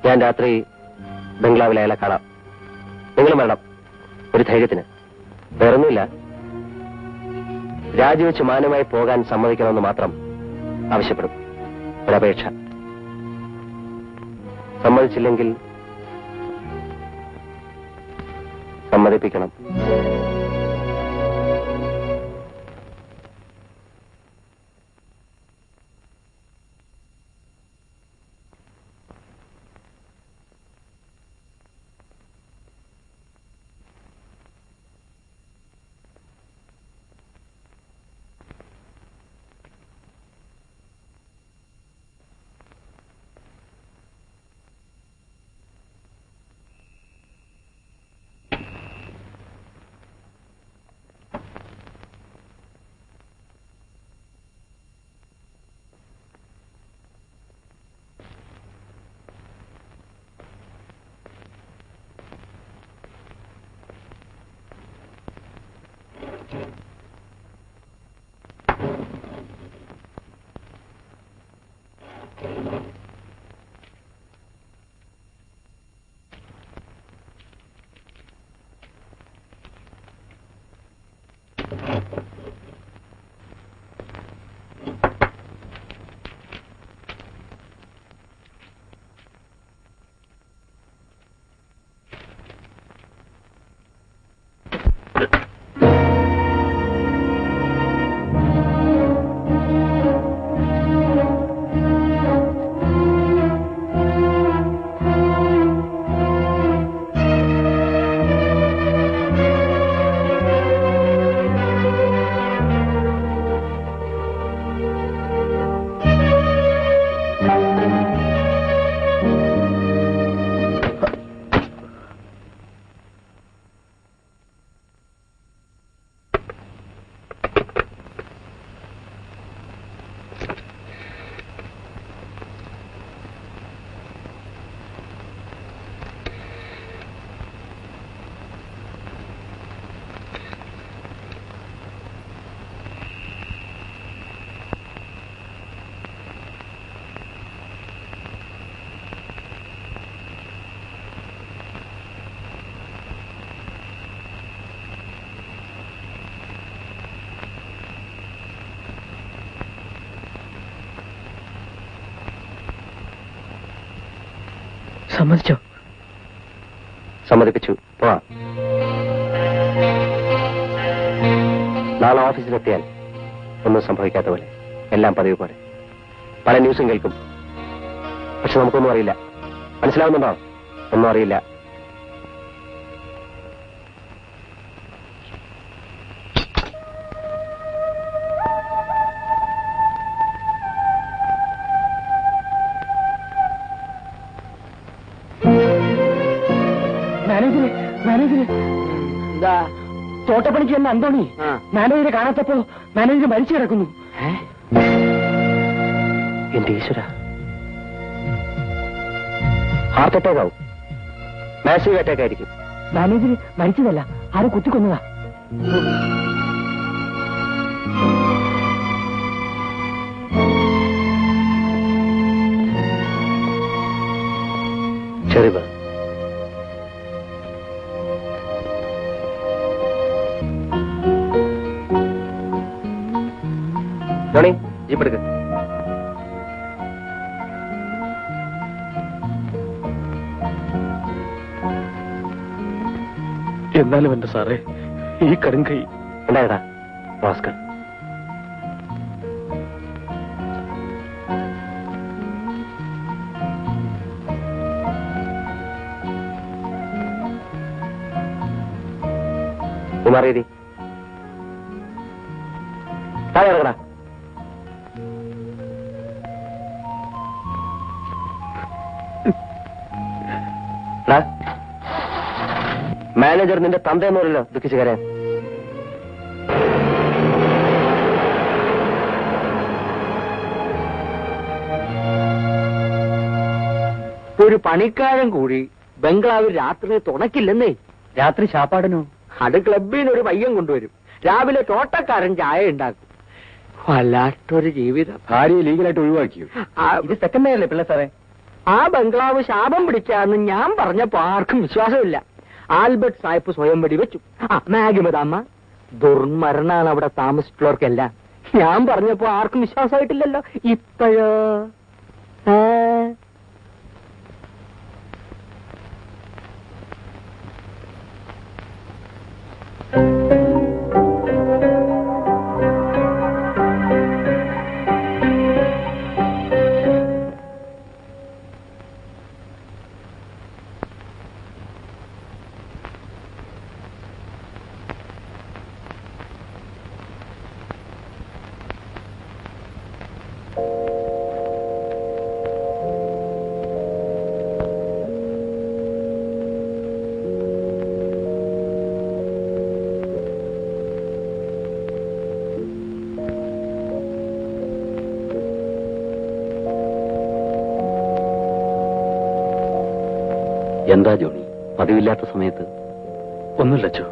ഞാൻ രാത്രി ബംഗ്ലാവിൽ അയാളെ കാണാം. നിങ്ങളും വേണം, ഒരു ധൈര്യത്തിന്. വേറൊന്നുമില്ല, രാജിവെച്ച് മാന്യമായി പോകാൻ സമ്മതിക്കണമെന്ന് മാത്രം ആവശ്യപ്പെടും. ഒരപേക്ഷ. സമ്മതിച്ചില്ലെങ്കിൽ സമ്മതിപ്പിക്കണം. സമ്മതിച്ചോ? സമ്മതിപ്പിച്ചു. പോവാം. നാളെ ഓഫീസിലെത്തിയാൽ ഒന്നും സംഭവിക്കാത്ത പോലെ, എല്ലാം പതിവ് പോലെ. പല ന്യൂസും കേൾക്കും, പക്ഷെ നമുക്കൊന്നും അറിയില്ല. മനസ്സിലാവുന്നുണ്ടോ? ഒന്നും അറിയില്ല. എന്താ തോട്ടപ്പണിക്ക് എന്ന അന്തോണി മാനേജരെ കാണാത്തപ്പോ മാനേജർ മരിച്ചു കിടക്കുന്നു. എന്റെ ഈശ്വര, ഹാർട്ട് അറ്റാക്ക് ആവും. മാസീവ് അറ്റാക്ക് ആയിരിക്കും. മാനേജർ മരിച്ചതല്ല, ആരും കുത്തിക്കൊന്നതാ. ചെറിയ ജോണി, ജീപ്പ് എടുക്ക്. എന്നാലും എന്റെ സാറേ, ഈ കടുങ്കൈ ഉണ്ടായതാ ഭാസ്കർ. മാറിയതി താഴെ ഇറങ്ങടാ. മാനേജർ നിന്റെ തന്തയെന്നല്ലോ ദുഃഖിച്ചു കരയാൻ. ഒരു പണിക്കാരൻ കൂടി ബംഗ്ലാവിൽ രാത്രി തുണക്കില്ലെന്നേ. രാത്രി ശാപ്പാടിനോ? അത് ക്ലബിൽ നിന്ന് ഒരു പയ്യൻ കൊണ്ടുവരും. രാവിലെ തോട്ടക്കാരൻ ചായ ഉണ്ടാക്കും. വല്ലാത്തൊരു ജീവിതം. ഭാര്യയെ ലീഗലായിട്ട് ഒഴിവാക്കിയോ? ഇത് സെക്കൻഡ് അല്ലേ പിള്ള സാറേ? ആ ബംഗ്ലാവ് ശാപം പിടിക്കാന്ന് ഞാൻ പറഞ്ഞപ്പോ ആർക്കും വിശ്വാസമില്ല. ആൽബർട്ട് സാഹിബ് സ്വയം വെടിവെച്ചു. മാഗി മദാമ്മ ദുർമരണാണ് അവിടെ താമസിച്ചിട്ടുള്ളവർക്കെല്ലാം. ഞാൻ പറഞ്ഞപ്പോ ആർക്കും വിശ്വാസമായിട്ടില്ലല്ലോ. ഇപ്പോഴോ എന്താ ജോണി പതിവില്ലാത്ത സമയത്ത്? ഒന്നുമില്ല അച്ചോ.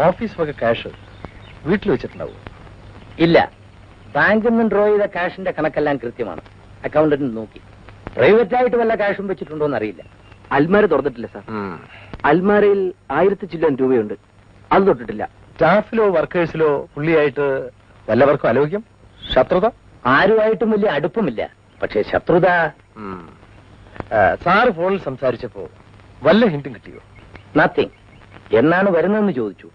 ഓഫീസ് വക ക്യാഷ് വീട്ടിൽ വെച്ചിട്ടുണ്ടാവും? ഇല്ല, ബാങ്കിൽ നിന്ന് ഡ്രോ ചെയ്ത ക്യാഷിന്റെ കണക്കെല്ലാം കൃത്യമാണ്. അക്കൗണ്ടന്റ് നോക്കി. പ്രൈവറ്റ് ആയിട്ട് വല്ല ക്യാഷും വെച്ചിട്ടുണ്ടോ എന്നറിയില്ല. അൽമാര തുറന്നിട്ടില്ല സാർ. അൽമാരയിൽ 1000 ചില്ലം രൂപയുണ്ട്, അത് തൊട്ടിട്ടില്ല. സ്റ്റാഫിലോ വർക്കേഴ്സിലോ പുള്ളിയായിട്ട് വല്ലവർക്കും അലോക്യം, ശത്രുത? ആരുമായിട്ടും വലിയ അടുപ്പമില്ല, പക്ഷേ ശത്രുത. സാറ് ഫോണിൽ സംസാരിച്ചപ്പോ വല്ല ഹിന്റും കിട്ടിയോ? നത്തിങ്. എന്നാണ് വരുന്നതെന്ന് ചോദിച്ചു.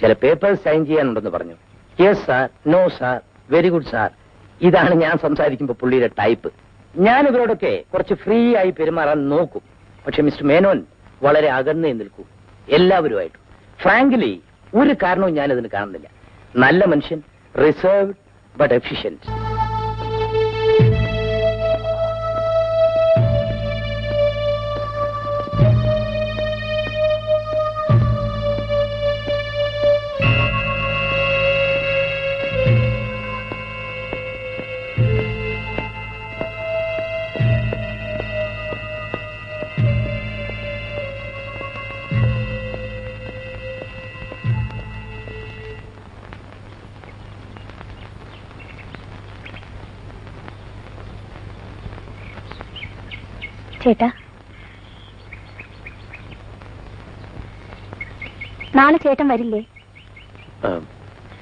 ചില പേപ്പേഴ്സ് സൈൻ ചെയ്യാനുണ്ടെന്ന് പറഞ്ഞു. Yes sir, no sir, very good sir. ഇതാണ് ഞാൻ സംസാരിക്കുമ്പോൾ പുള്ളിയുടെ ടൈപ്പ്. ഞാൻ ഇവരോടൊക്കെ കുറച്ച് ഫ്രീ ആയി പെരുമാറാൻ നോക്കും. പക്ഷെ മിസ്റ്റർ മേനോൻ വളരെ അകന്നേ നിൽക്കൂ എല്ലാവരുമായിട്ടും. ഫ്രാങ്ക്ലി ഒരു കാരണവും ഞാനതിന് കാണുന്നില്ല. നല്ല മനുഷ്യൻ, റിസർവ്ഡ് ബട്ട് എഫിഷ്യന്റ്. ചേട്ടാ, നാളെ ചേട്ടൻ വരില്ലേ?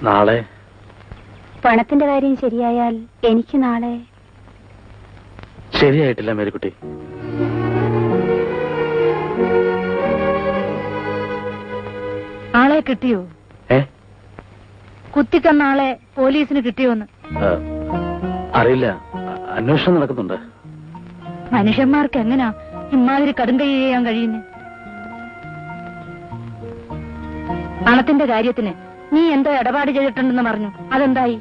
നാളെ പണത്തിന്റെ കാര്യം ശരിയായാൽ എനിക്ക് നാളെ. ശരിയായിട്ടില്ല മേരിക്കുട്ടി. ആളെ കിട്ടിയോ? കുത്തിക്കൊന്ന ആളെ പോലീസിന് കിട്ടിയോന്ന് അറിയില്ല, അന്വേഷണം നടക്കുന്നുണ്ട്. മനുഷ്യന്മാർക്ക് എങ്ങനാ ഇമാതിരി കടുങ്കൈ ചെയ്യാൻ കഴിയുന്നേ? പണത്തിന്റെ കാര്യത്തിന് നീ എന്തോ ഇടപാട് ചെയ്തിട്ടുണ്ടെന്ന് പറഞ്ഞു, അതെന്തായി?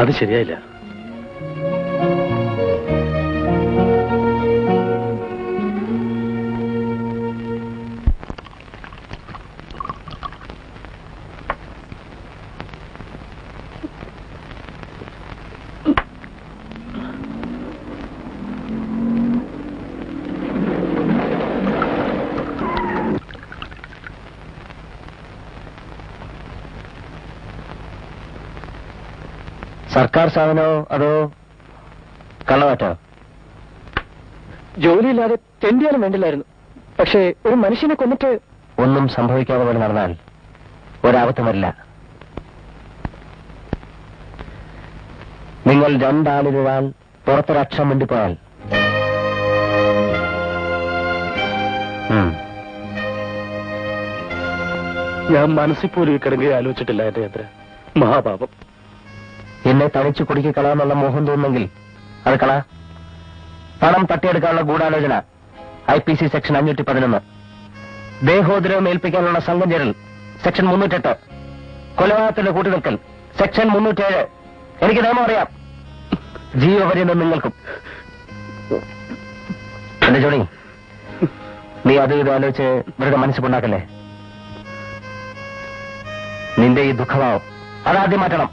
അത് ശരിയായില്ല. സർക്കാർ സാധനോ അതോ കള്ളമാറ്റോ? ജോലിയില്ലാതെ തെണ്ടിയാലും വേണ്ടില്ലായിരുന്നു. പക്ഷേ ഒരു മനുഷ്യനെ കൊന്നിട്ട് ഒന്നും സംഭവിക്കാതെ പോലെ നടന്നാൽ ഒരാപത്തും വരില്ല. നിങ്ങൾ രണ്ടാളിലൊരാൾ പുറത്തൊരക്ഷരം വേണ്ടിപ്പോയാൽ ഞാൻ മനസ്സിൽ പോലും ഈ കിടങ്ങി ആലോചിച്ചിട്ടില്ല. എന്റെ അത്ര മഹാപാപം. എന്നെ തനിച്ചു കുടുക്കി കളയാന്നുള്ള മോഹം തോന്നുന്നെങ്കിൽ അത് കള. പണം തട്ടിയെടുക്കാനുള്ള ഗൂഢാലോചന IPC സെക്ഷൻ 511, ദേഹോദ്രവം ഏൽപ്പിക്കാനുള്ള സംഘം ചേരൽ സെക്ഷൻ 308, കൊലപാതകത്തിന്റെ കൂട്ടുനിൽക്കൽ സെക്ഷൻ 307. എനിക്ക് നിയമം അറിയാം. ജീവപര്യന്തം നിങ്ങൾക്കും. എന്റെ ജോണി, നീ അത് ഇത് ആലോചിച്ച് ഇവരുടെ മനസ്സിലുണ്ടാക്കല്ലേ. നിന്റെ ഈ ദുഃഖഭാവം അതാദ്യം മാറ്റണം.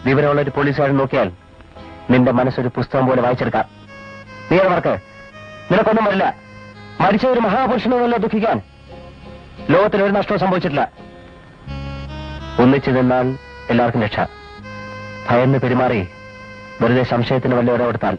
വിവരമുള്ള ഒരു പോലീസുകാരൻ നോക്കിയാൽ നിന്റെ മനസ്സൊരു പുസ്തകം പോലെ വായിച്ചെടുക്കാം. നീ അത് മറക്ക്. നിനക്കൊന്നും വരില്ല. മരിച്ച ഒരു മഹാപുരുഷനൊന്നുമല്ല ദുഃഖിക്കാൻ. ലോകത്തിൽ ഒരു നഷ്ടവും സംഭവിച്ചിട്ടില്ല. ഒന്നിച്ചു നിന്നാൽ എല്ലാവർക്കും രക്ഷ. ഭയന്ന് പെരുമാറി വെറുതെ സംശയത്തിന് വല്ല ഇടപെടുത്താൽ